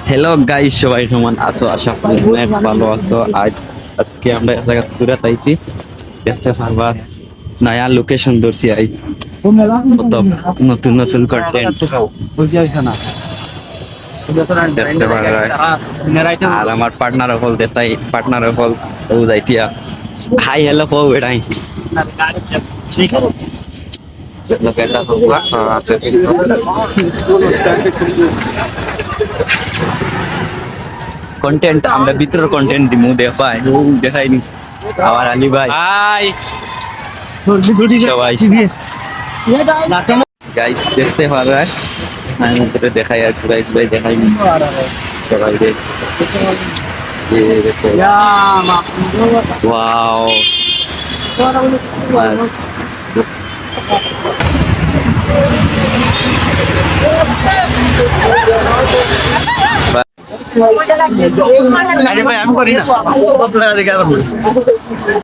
Hello guys, সবাই কেমন আছো? আশা করি অনেক ভালো আছো। আজকে আমরা এক জায়গা ঘুরে আইছি, দেখতে পারবা নয়া লোকেশন ধরছি। কত নতুন নতুন কন্টেন্ট দেখতে পারবা। আর আমার পার্টনার হল দেখাই, পার্টনার হল ও যাইতিয়া হাই হ্যালো কো এটাই কন্টেন্ট আমরা ভিতরের কন্টেন্ট দিমু দেখাই দেখাইনি আমার আলী ভাই হাই সবাই গাইস দেখতে পারবা। আমি ভিতরে দেখাই আর ঘুরাই ঘুরাই দেখাই সবাই রে। ওয়াও আরে ভাই আমি করি না কত টাকা দিয়ে গেল